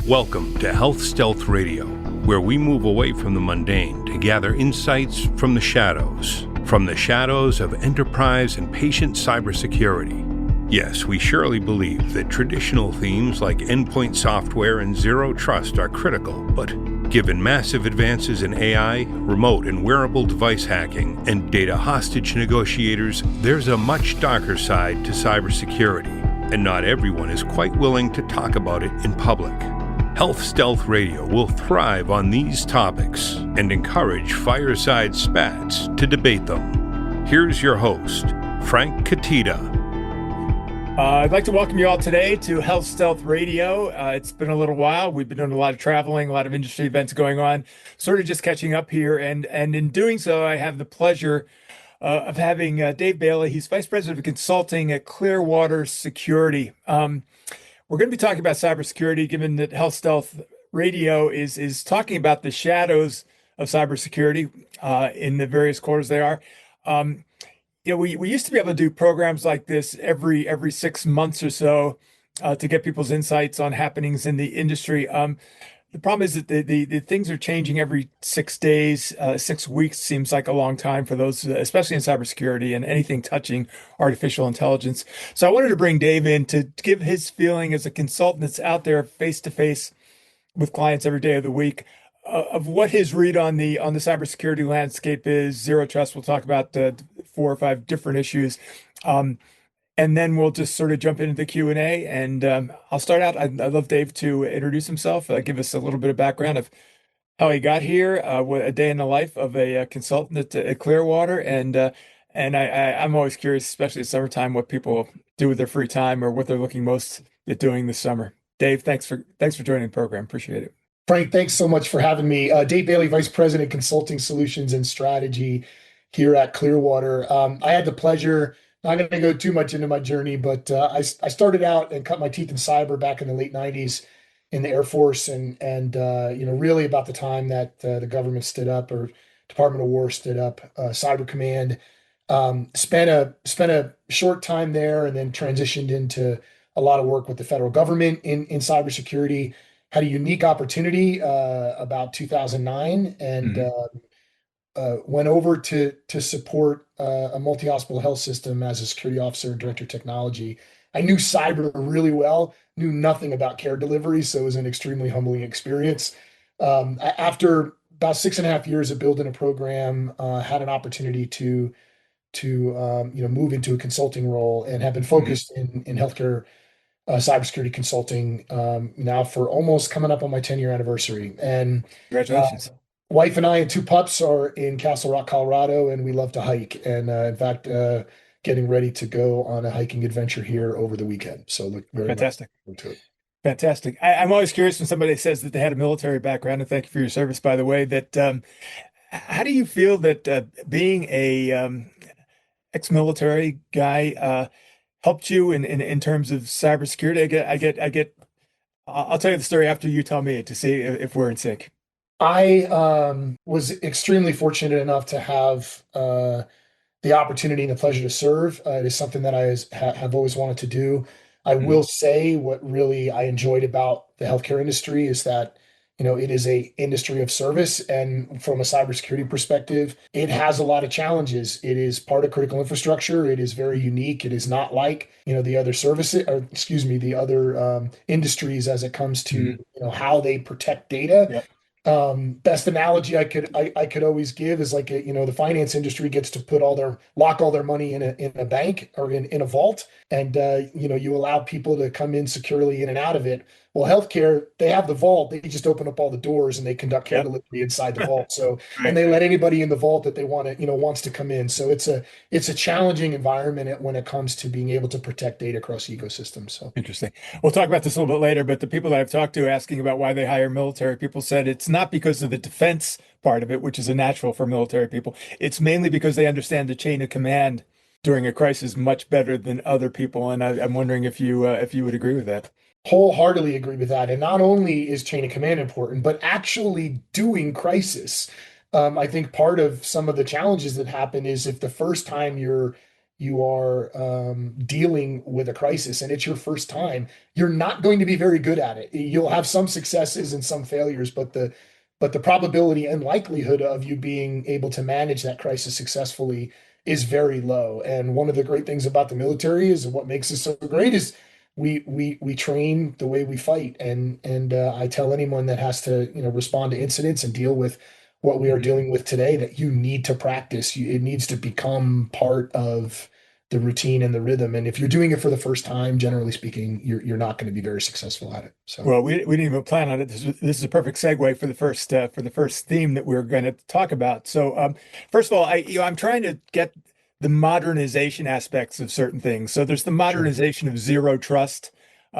Welcome to Health Stealth Radio, where we move away from the mundane to gather insights from the shadows of enterprise and patient cybersecurity. Yes, we surely believe that traditional themes like endpoint software and zero trust are critical, but given massive advances in AI, remote and wearable device hacking, and data hostage negotiators, there's a much darker side to cybersecurity, and not everyone is quite willing to talk about it in public. Health Stealth Radio will thrive on these topics and encourage fireside spats to debate them. Here's your host, Frank Cutitta. I'd like to welcome you all today to Health Stealth Radio. It's been a little while. We've been doing a lot of traveling, a lot of industry events going on, sort of just catching up here. And in doing so, I have the pleasure of having Dave Bailey. He's Vice President of Consulting at Clearwater Security. We're going to be talking about cybersecurity, given that Health Stealth Radio is talking about the shadows of cybersecurity in the various quarters they are. We used to be able to do programs like this every 6 months or so to get people's insights on happenings in the industry. The problem is that the things are changing every 6 days. 6 weeks seems like a long time for those, especially in cybersecurity and anything touching artificial intelligence. So I wanted to bring Dave in to give his feeling as a consultant that's out there face to face with clients every day of the week of what his read on the cybersecurity landscape is. Zero trust. We'll talk about 4 or 5 different issues. And then we'll just sort of jump into the Q&A, and I'll start out. I'd love Dave to introduce himself, give us a little bit of background of how he got here, a day in the life of a consultant at Clearwater, and I'm always curious, especially at summertime, what people do with their free time or what they're looking most at doing this summer. Dave, thanks for joining the program. Appreciate it. Frank, thanks so much for having me. Dave Bailey, Vice President, Consulting Solutions and Strategy here at Clearwater. I had the pleasure. Not going to go too much into my journey, but I started out and cut my teeth in cyber back in the late 90s in the Air Force, and really about the time that the government stood up, or Department of War stood up Cyber Command. Spent a short time there, and then transitioned into a lot of work with the federal government in cybersecurity. Had a unique opportunity about 2009, and went over to support a multi-hospital health system as a security officer and director of technology. I knew cyber really well, knew nothing about care delivery, so it was an extremely humbling experience. After about 6.5 years of building a program, had an opportunity to move into a consulting role, and have been focused in healthcare cybersecurity consulting now for almost coming up on my 10-year anniversary. And congratulations. Wife and I and 2 pups are in Castle Rock, Colorado, and we love to hike. And in fact, getting ready to go on a hiking adventure here over the weekend. So look very fantastic. Much forward to it. Fantastic. I'm always curious when somebody says that they had a military background, and thank you for your service, by the way, that how do you feel that being a ex-military guy helped you in terms of cybersecurity? I'll tell you the story after you tell me to see if we're in sync. I was extremely fortunate enough to have the opportunity and the pleasure to serve. It is something that I have always wanted to do. I will say what really I enjoyed about the healthcare industry is that, it is a industry of service, and from a cybersecurity perspective, it has a lot of challenges. It is part of critical infrastructure. It is very unique. It is not like, the other services, or the other industries as it comes to, how they protect data. Yep. Best analogy I could always give is like, the finance industry gets to lock all their money in a bank or in a vault, and you allow people to come in securely in and out of it. Well, healthcare, they have the vault. They just open up all the doors and they conduct care delivery inside the vault. So, and they let anybody in the vault that they wants to come in. So it's a challenging environment when it comes to being able to protect data across ecosystems. So interesting. We'll talk about this a little bit later, but the people that I've talked to asking about why they hire military people said it's not because of the defense part of it, which is a natural for military people. It's mainly because they understand the chain of command during a crisis much better than other people. And I'm wondering if you would agree with that. Wholeheartedly agree with that. And not only is chain of command important, but actually doing crisis. I think part of some of the challenges that happen is if the first time you're you are dealing with a crisis and it's your first time, you're not going to be very good at it. You'll have some successes and some failures, but the probability and likelihood of you being able to manage that crisis successfully is very low. And one of the great things about the military is, and what makes us so great, is we train the way we fight. And I tell anyone that has to, respond to incidents and deal with what we are dealing with today, that you need to practice. It needs to become part of the routine and the rhythm. And if you're doing it for the first time, generally speaking, you're not going to be very successful at it. So, Well, we didn't even plan on it. This is a perfect segue for the first theme that we're going to talk about. So, first of all, I'm trying to get the modernization aspects of certain things. So there's the sure. modernization of zero trust,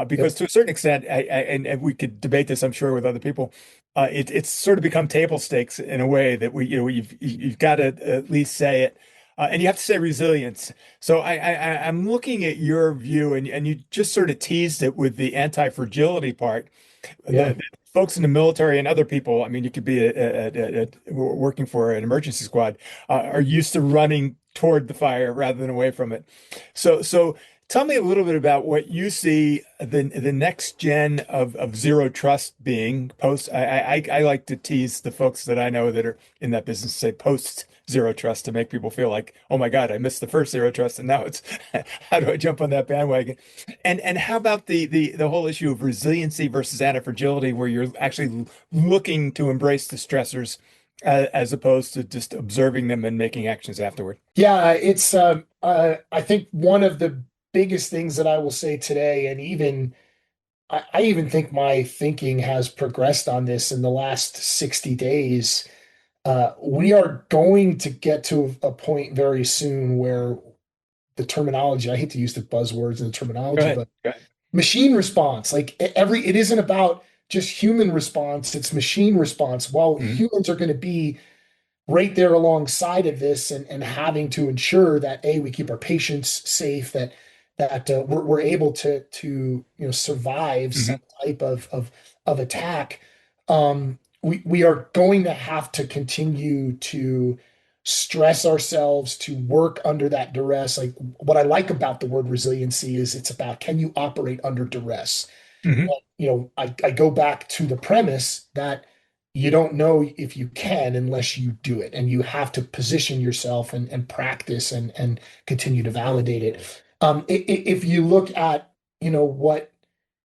because Yep. to a certain extent, and we could debate this, I'm sure, with other people. It's sort of become table stakes in a way that you've got to at least say it. And you have to say resilience. So I'm looking at your view, and you just sort of teased it with the anti-fragility part. Yeah. The folks in the military and other people, I mean, you could be working for an emergency squad, are used to running toward the fire rather than away from it. So tell me a little bit about what you see the next gen of zero trust being post. I like to tease the folks that I know that are in that business, say post zero trust, to make people feel like, oh my God, I missed the first zero trust, and now it's how do I jump on that bandwagon? And how about the whole issue of resiliency versus anti-fragility, where you're actually looking to embrace the stressors, as opposed to just observing them and making actions afterward? Yeah, it's I think one of the biggest things that I will say today, and even I even think my thinking has progressed on this in the last 60 days. We are going to get to a point very soon where the terminology, I hate to use the buzzwords and the Go terminology, ahead. but Go ahead. machine response, like it isn't about just human response, it's machine response. While Mhm. humans are going to be right there alongside of this, and having to ensure that we keep our patients safe, that we're able to survive some Mhm. type of attack. We are going to have to continue to stress ourselves to work under that duress. Like, what I like about the word resiliency is it's about, can you operate under duress? Mhm. I go back to the premise that you don't know if you can unless you do it, and you have to position yourself and practice and continue to validate it. If you look at, what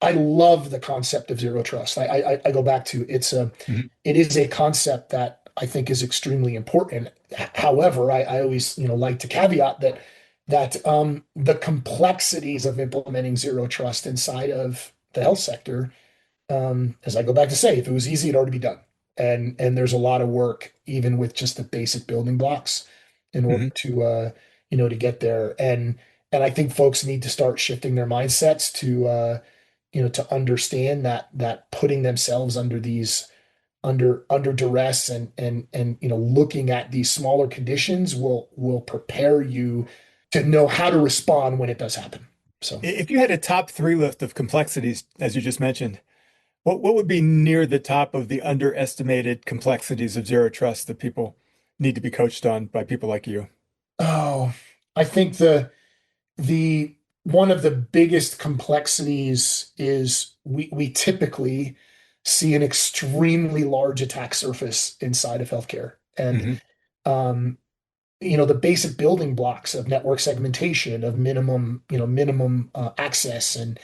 I love, the concept of zero trust. I go back to, Mhm. it is a concept that I think is extremely important. However, I always, like to caveat that the complexities of implementing zero trust inside of the health sector, as I go back to say, if it was easy, it'd already be done. And there's a lot of work, even with just the basic building blocks, in order Mhm. to get there. And I think folks need to start shifting their mindsets to understand that putting themselves under these under duress, and looking at these smaller conditions will prepare you to know how to respond when it does happen. So. If you had a top three list of complexities, as you just mentioned, what would be near the top of the underestimated complexities of zero trust that people need to be coached on by people like you? Oh, I think the one of the biggest complexities is we typically see an extremely large attack surface inside of healthcare. And Hmm. um, the basic building blocks of network segmentation, of minimum access, and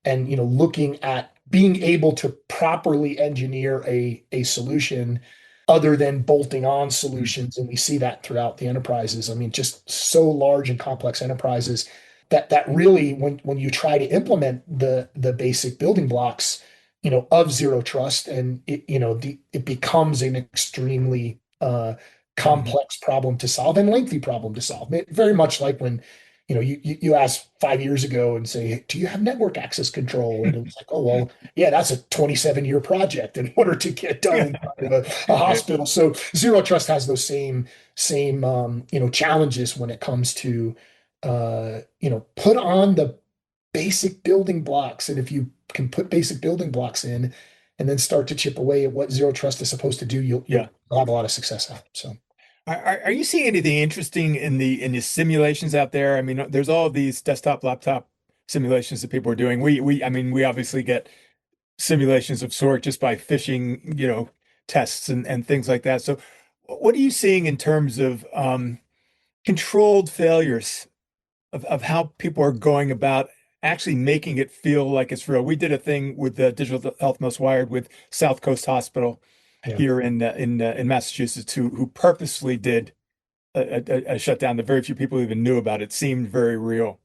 looking at being able to properly engineer a solution other than bolting on solutions. And we see that throughout the enterprises. I mean, just so large and complex enterprises that really, when you try to implement the basic building blocks, of zero trust, and it becomes an extremely Hmm. complex problem to solve and lengthy problem to solve. Very much like when you asked 5 years ago and say, do you have network access control? And it was like, oh, well, yeah, that's a 27-year project in order to get done inside of a Yeah. hospital. So zero trust has those same challenges when it comes to put on the basic building blocks. And if you can put basic building blocks in and then start to chip away at what zero trust is supposed to do, you'll Yeah. you'll have a lot of success at. So. Are you seeing anything interesting in the simulations out there? I mean, there's all of these desktop, laptop simulations that people are doing. I mean, we obviously get simulations of sort just by phishing, tests and things like that. So, what are you seeing in terms of controlled failures of how people are going about actually making it feel like it's real? We did a thing with Digital Health Most Wired with South Coast Hospital Yeah. here in Massachusetts, who purposely did a shutdown that very few people even knew about. It seemed very real.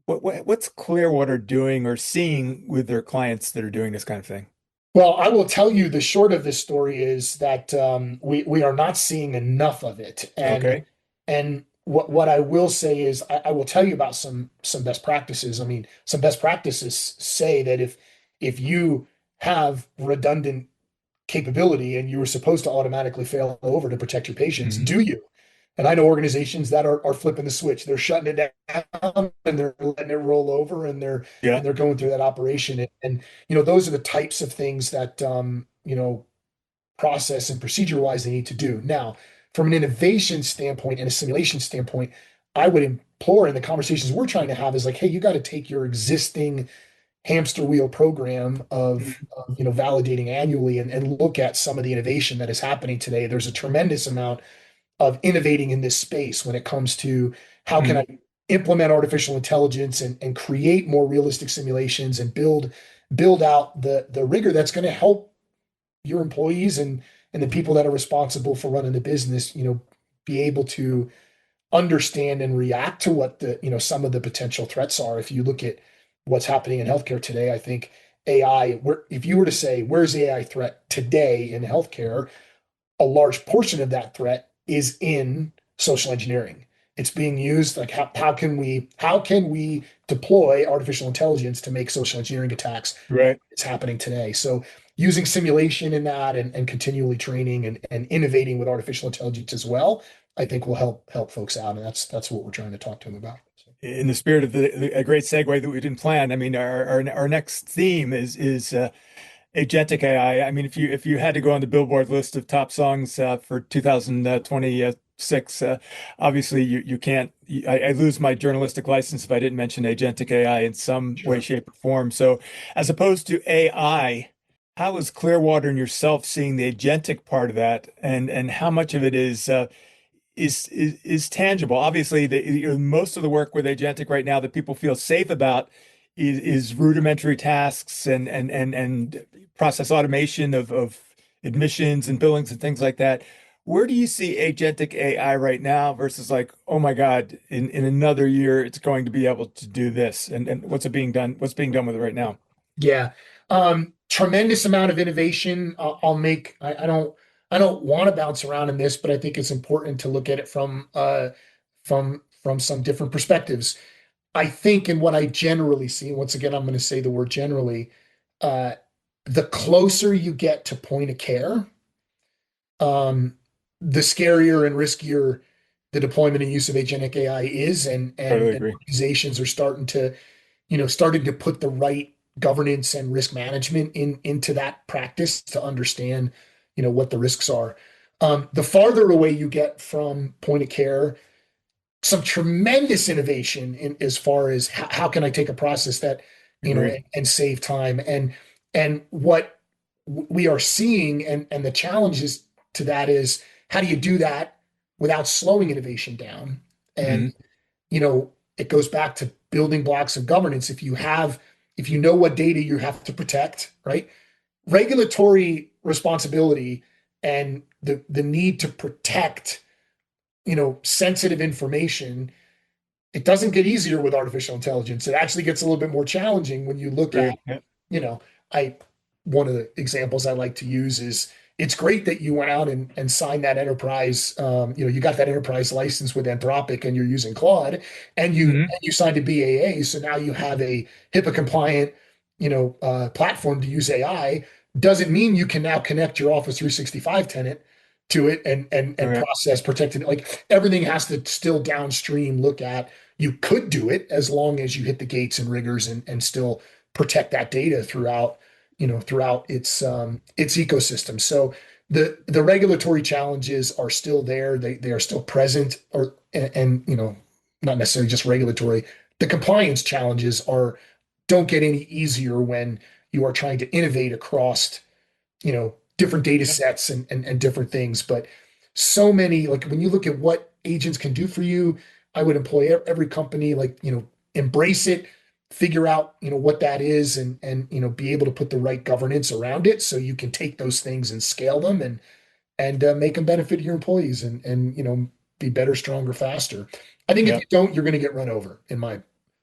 What's Clearwater doing or seeing with their clients that are doing this kind of thing? Well, I will tell you the short of this story is that we are not seeing enough of it, Okay. and what I will say is I will tell you about some best practices. I mean, some best practices say that if you have redundant capability and you were supposed to automatically fail over to protect your patients, Hmm. do you? And I know organizations that are flipping the switch. They're shutting it down and they're letting it roll over and Yeah. they're going through that operation. And those are the types of things that process and procedure wise they need to do. Now, from an innovation standpoint and a simulation standpoint, I would implore in the conversations we're trying to have is like, hey, you got to take your existing hamster wheel program of validating annually and look at some of the innovation that is happening today. There's a tremendous amount of innovating in this space when it comes to how can Hmm. I implement artificial intelligence and create more realistic simulations and build out the rigor that's going to help your employees and the people that are responsible for running the business, be able to understand and react to what some of the potential threats are. If you look at what's happening in healthcare today, I think if you were to say, where's the AI threat today in healthcare, a large portion of that threat is in social engineering. It's being used like how can we deploy artificial intelligence to make social engineering attacks? Right. It's happening today. So using simulation in that and continually training and innovating with artificial intelligence as well, I think will help folks out. And that's what we're trying to talk to them about. So, In the spirit of a great segue that we didn't plan, I mean, our next theme is agentic AI. I mean, if you had to go on the Billboard list of top songs for 2026, obviously you can't. I lose my journalistic license if I didn't mention agentic AI in some way, sure. shape, or form. So, as opposed to AI, how is Clearwater and yourself seeing the agentic part of that, and how much of it is tangible? Obviously, most of the work with agentic right now that people feel safe about is rudimentary tasks and process automation of admissions and billings and things like that. Where do you see agentic AI right now versus like, oh my God, in another year it's going to be able to do this, and what's it being done? What's being done with it right now? Yeah. Tremendous amount of innovation. I'll make, I don't want to bounce around in this, but I think it's important to look at it from some different perspectives. I think, and what I generally see, and once again, I'm going to say the word generally, uh, the closer you get to point of care, um, the scarier and riskier the deployment and use of agentic AI is, Totally and agree. organizations are starting to put the right governance and risk management into that practice to understand, what the risks are. The farther away you get from point of care, some tremendous innovation in as far as how can I take a process that, Agree. and save time and what we are seeing and the challenges to that is how do you do that without slowing innovation down? And Hmm. it goes back to building blocks of governance. If you know what data you have to protect, right? Regulatory responsibility and the need to protect, sensitive information, it doesn't get easier with artificial intelligence. It actually gets a little bit more challenging when you look at, Agreed. Yeah. you know, I one of the examples I like to use is it's great that you went out and signed that enterprise. You got that enterprise license with Anthropic and you're using Claude, and you Hmm. and you signed a BAA. So now you have a HIPAA compliant, platform to use AI. Doesn't mean you can now connect your Office 365 tenant to it and Okay. process protected. Like everything has to still downstream look at. You could do it as long as you hit the gates and rigors and still protect that data throughout its ecosystem. So The regulatory challenges are still there. They are still present, and not necessarily just regulatory. The compliance challenges are don't get any easier when you are trying to innovate across different data sets and different things. But so many, like when you look at what agents can do for you, I would employ every company, embrace it, figure out what that is, and be able to put the right governance around it so you can take those things and scale them and make them benefit your employees and be better, stronger, faster. I think if Yeah. you don't, you're going to get run over, in my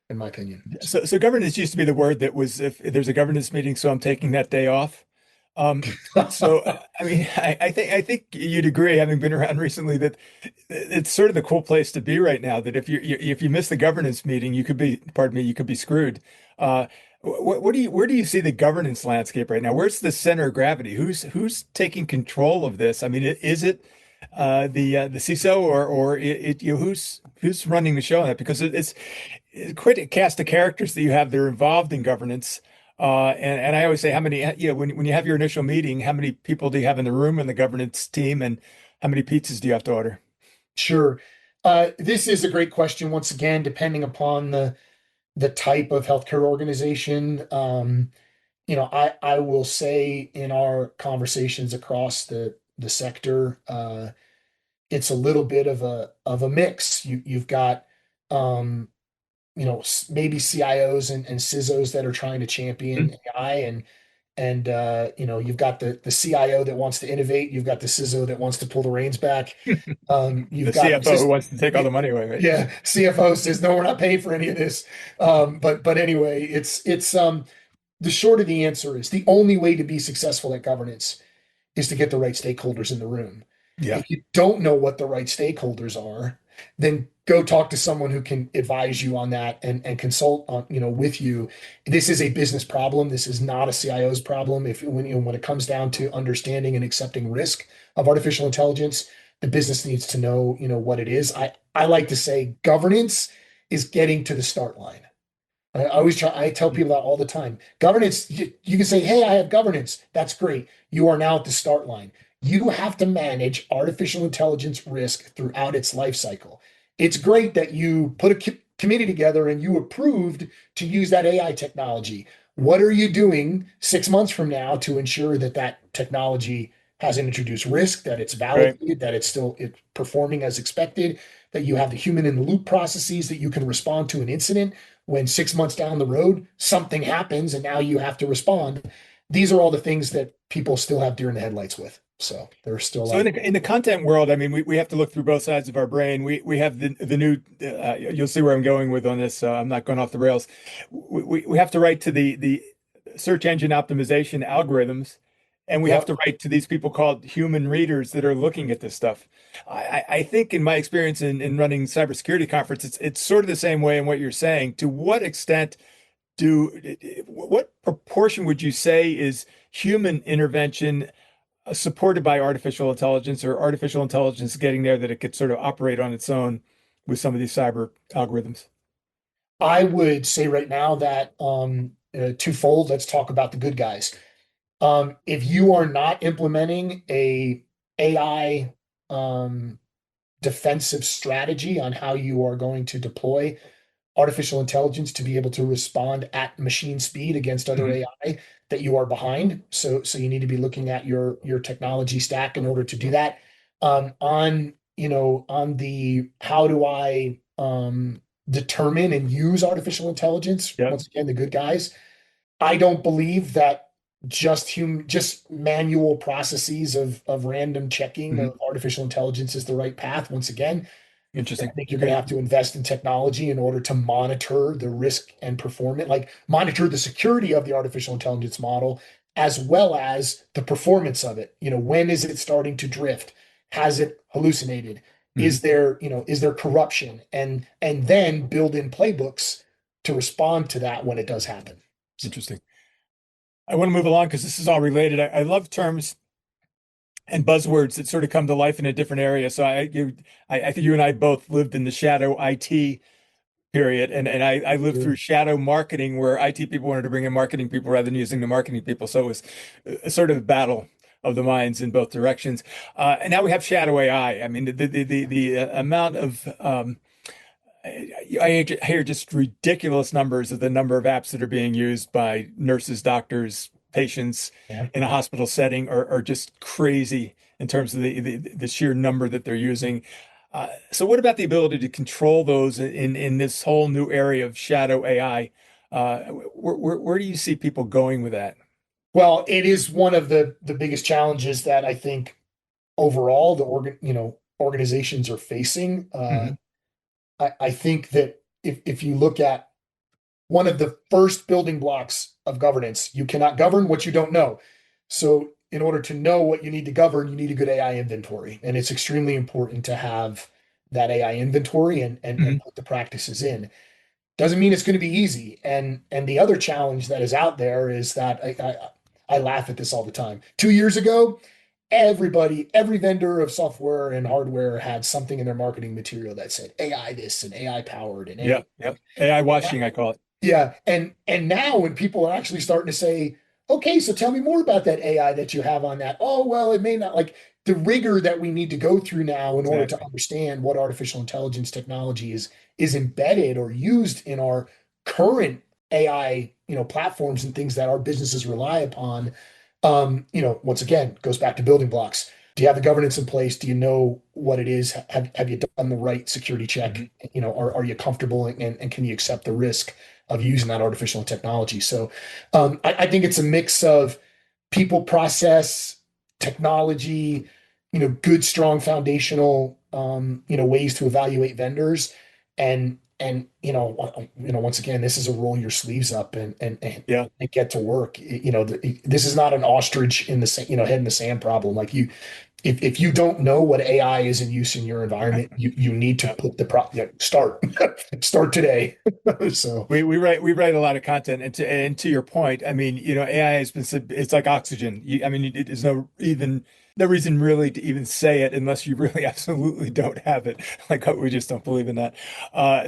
opinion. So governance used to be the word that was, if there's a governance meeting, so I'm taking that day off. I mean, I think you'd agree, having been around recently, that it's sort of the cool place to be right now. That if you miss the governance meeting, you could be, pardon me, you could be screwed. Where do you see the governance landscape right now? Where's the center of gravity? Who's taking control of this? I mean, is it the CISO, or who's running the show on that? Because it's quite a cast of characters that you have that are involved in governance. And I always say, how many, when you have your initial meeting, how many people do you have in the room in the governance team, and how many pizzas do you have to order? Sure. This is a great question. Once again, depending upon the type of healthcare organization, I will say in our conversations across the sector, it's a little bit of a mix. You've got maybe CIOs and CISOs that are trying to champion AI, and you've got the CIO that wants to innovate, you've got the CISO that wants to pull the reins back. The You've got CFO who wants to take all the money away, right? yeah, CFO says no, we're not paying for any of this. But anyway, it's the short of the answer is the only way to be successful at governance is to get the right stakeholders in the room. Yeah. If you don't know what the right stakeholders are, then go talk to someone who can advise you on that and consult on, with you. This is a business problem. This is not a CIO's problem. When it comes down to understanding and accepting risk of artificial intelligence, the business needs to know, what it is. I like to say governance is getting to the start line. I tell people that all the time. Governance, you can say, hey, I have governance. That's great. You are now at the start line. You have to manage artificial intelligence risk throughout its life cycle. It's great that you put a committee together and you approved to use that AI technology. What are you doing 6 months from now to ensure that that technology hasn't introduced risk, that it's validated, that it's performing as expected, that you have the human in the loop processes, that you can respond to an incident when 6 months down the road, something happens and now you have to respond. These are all the things that people still have deer in the headlights with. So they're still So in the content world, I mean, we have to look through both sides of our brain. We have the new, you'll see where I'm going with on this. I'm not going off the rails. We have to write to the search engine optimization algorithms, and we have to write to these people called human readers that are looking at this stuff. I think in my experience in running cybersecurity conference, it's sort of the same way in what you're saying. To what extent what proportion would you say is human intervention supported by artificial intelligence, or artificial intelligence getting there that it could sort of operate on its own with some of these cyber algorithms? I would say right now that twofold. Let's talk about the good guys. If you are not implementing a AI defensive strategy on how you are going to deploy artificial intelligence to be able to respond at machine speed against other AI, that you are behind. So you need to be looking at your technology stack in order to do that. On the how do I determine and use artificial intelligence? Once again, the good guys. I don't believe that just manual processes of random checking of artificial intelligence is the right path. Once again, Interesting. I think you're going to have to invest in technology in order to monitor the risk and performance, like monitor the security of the artificial intelligence model, as well as the performance of it. When is it starting to drift? Has it hallucinated? Is there corruption? And then build in playbooks to respond to that when it does happen. Interesting. I want to move along because this is all related. I love terms and buzzwords that sort of come to life in a different area. So I think you and I both lived in the shadow IT period, and I lived through shadow marketing, where IT people wanted to bring in marketing people rather than using the marketing people. So it was a sort of a battle. of the minds in both directions. And now we have shadow AI. I mean, the amount of I hear just ridiculous numbers of the number of apps that are being used by nurses, doctors, patients Yeah. in a hospital setting are just crazy in terms of the sheer number that they're using. So what about the ability to control those in this whole new area of shadow AI? Where do you see people going with that? Well, it is one of the biggest challenges that I think overall organizations are facing. Hmm. I think that if you look at one of the first building blocks of governance, you cannot govern what you don't know. So in order to know what you need to govern, you need a good AI inventory. And it's extremely important to have that AI inventory and Hmm. put the practices in. Doesn't mean it's going to be easy. And the other challenge that is out there is that I laugh at this all the time. 2 years ago, every vendor of software and hardware had something in their marketing material that said AI this and AI powered and Yeah, AI. yeah. AI washing, I call it. Yeah, and now when people are actually starting to say, okay, so tell me more about that AI that you have on that. Oh, well, it may not like the rigor that we need to go through now in order to Exactly. understand what artificial intelligence technology is embedded or used in our current AI, platforms and things that our businesses rely upon. Once again, goes back to building blocks. Do you have the governance in place? Do you know what it is? Have you done the right security check? Hmm. Are you comfortable and can you accept the risk of using that artificial technology? So I think it's a mix of people, process, technology, good, strong foundational, ways to evaluate vendors. And once again, this is a roll your sleeves up Yeah. and get to work. This is not an ostrich in the head in the sand problem. Like if you don't know what AI is in use in your environment, you need to put start start today. So We write a lot of content, and to your point, I mean, AI has been it's like oxygen. I mean, there's no reason really to even say it unless you really absolutely don't have it. Like we just don't believe in that.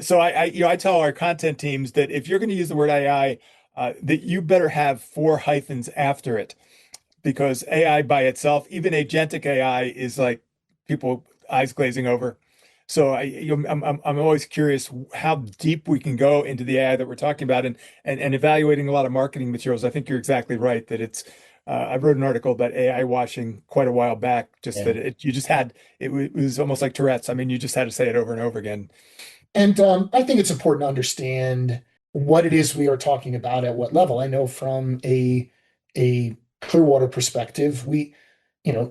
So I tell our content teams that if you're going to use the word AI, that you better have four hyphens after it because AI by itself, even agentic AI, is like people eyes glazing over. So I'm always curious how deep we can go into the AI that we're talking about and evaluating a lot of marketing materials. I think you're exactly right that it's. I wrote an article about AI washing quite a while back. Just yeah. that it was almost like Tourette's. I mean, you just had to say it over and over again. And I think it's important to understand what it is we are talking about at what level. I know from a Clearwater perspective,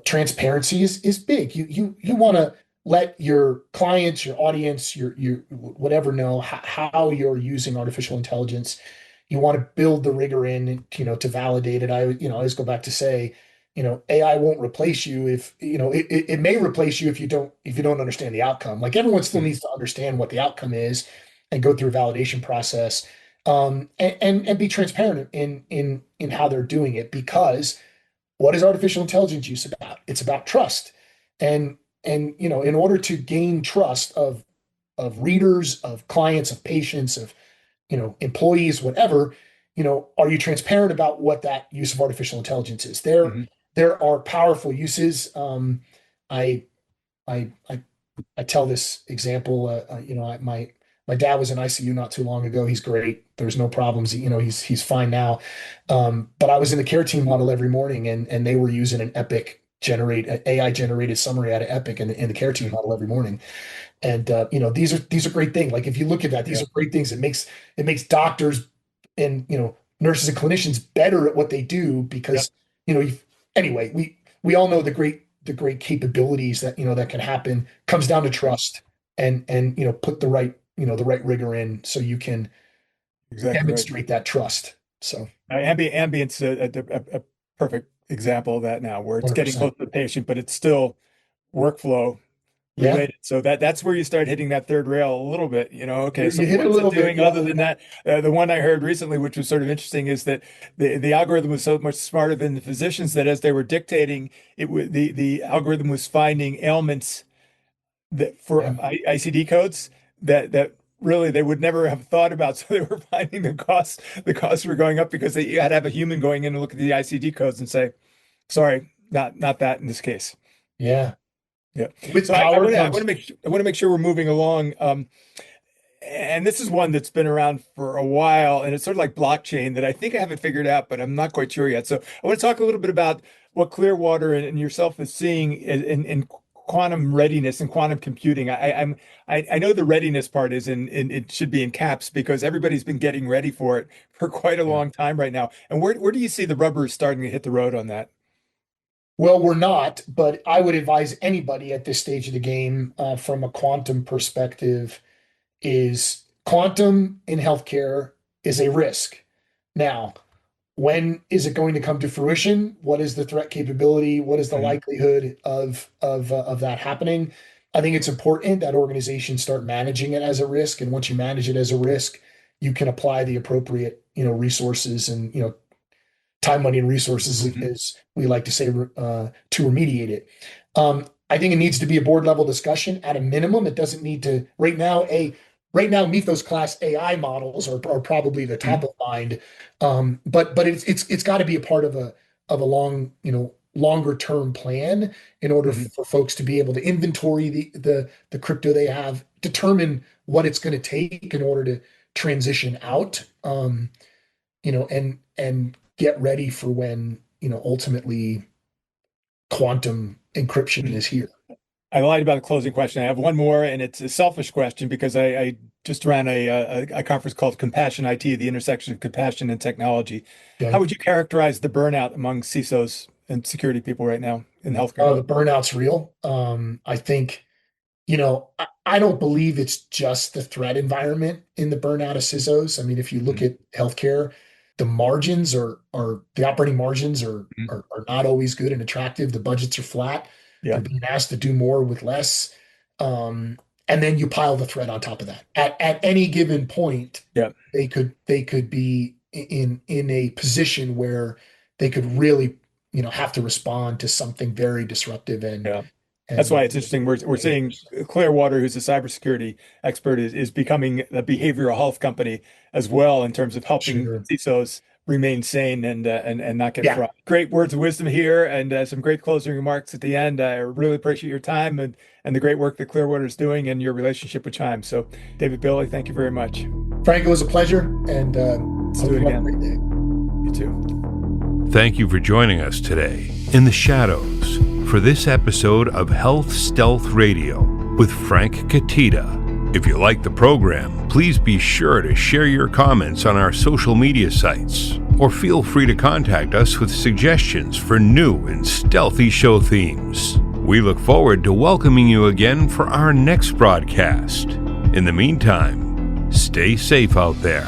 transparency is big. You want to let your clients, your audience, your whatever know how you're using artificial intelligence. You want to build the rigor in, to validate it. I always go back to say, AI won't replace you if, it may replace you if you don't understand the outcome. Like everyone still Mhm. needs to understand what the outcome is and go through a validation process, and be transparent in how they're doing it because what is artificial intelligence use about? It's about trust. And in order to gain trust of readers, of clients, of patients, of employees, whatever, are you transparent about what that use of artificial intelligence is? Mhm. There are powerful uses. I I I I tell this example. My dad was in ICU not too long ago. He's great. There's no problems. He's fine now. But I was in the care team model every morning, and they were using an Epic AI generated summary out of Epic in the care team model every morning. And these are great things. Like if you look at that, these Yeah. are great things. It makes doctors and nurses and clinicians better at what they do because Yep. anyway, we all know the great capabilities that can happen comes down to trust and put the right rigor in so you can Exactly right. demonstrate that trust. So Ambient's a perfect example of that now, where it's getting 100%. close to the patient, but it's still workflow Yeah, related. So that's where you start hitting that third rail a little bit. Okay, so you hit it a what's it little bit. doing Yeah, other than that? The one I heard recently, which was sort of interesting, is that the algorithm was so much smarter than the physicians that as they were dictating, the algorithm was finding ailments that for yeah, ICD codes that really they would never have thought about. So they were finding the costs were going up because you had to have a human going in and look at the ICD codes and say, sorry, not that in this case. Yeah. Yeah. With So I power want to I comes. want to make I want to make sure we're moving along. And this is one that's been around for a while, and it's sort of like blockchain that I think I have it figured out, but I'm not quite sure yet. So I want to talk a little bit about what Clearwater and yourself is seeing in quantum readiness and quantum computing. I know the readiness part is in it should be in caps because everybody's been getting ready for it for quite a Yeah. long time right now. And where do you see the rubber starting to hit the road on that? Well, we're not, but I would advise anybody at this stage of the game, from a quantum perspective, is quantum in healthcare is a risk. Now, when is it going to come to fruition? What is the threat capability? What is the Mhm. likelihood of that happening? I think it's important that organizations start managing it as a risk, and once you manage it as a risk, you can apply the appropriate, resources and, time, money, and resources, Mhm. as we like to say, to remediate it. I think it needs to be a board level discussion at a minimum. It doesn't need to right now. Mythos class AI models are probably the top Mhm. of mind, but it's got to be a part of a long, longer term plan in order Mhm. for folks to be able to inventory the crypto they have, determine what it's going to take in order to transition out. And get ready for when, ultimately quantum encryption Mhm. is here. I lied about a closing question. I have one more, and it's a selfish question because I just ran a conference called Compassion IT, the intersection of compassion and technology. How Okay. would you characterize the burnout among CISOs and security people right now in healthcare? The burnout's real. I think, I don't believe it's just the threat environment in the burnout of CISOs. I mean, if you look Mhm. at healthcare, the operating margins Mhm. are not always good and attractive. The budgets are flat. Yeah, They're being asked to do more with less. Um, and then you pile the threat on top of that. At any given point, yeah, they could be in a position where they could really, have to respond to something very disruptive and yeah. That's and why it's interesting. We're seeing dangerous. Clearwater, who's a cybersecurity expert, is becoming a behavioral health company as well in terms of helping Sure. CISOs remain sane and not get Yeah. fried. Great words of wisdom here, and some great closing remarks at the end. I really appreciate your time and the great work that Clearwater is doing and your relationship with Chime. So, David Bailey, thank you very much. Frank, it was a pleasure, and Let's hope do it you have a great again. day. You too. Thank you for joining us today in the shadows for this episode of Health Stealth Radio with Frank Cutitta. If you like the program, please be sure to share your comments on our social media sites, or feel free to contact us with suggestions for new and stealthy show themes. We look forward to welcoming you again for our next broadcast. In the meantime, stay safe out there.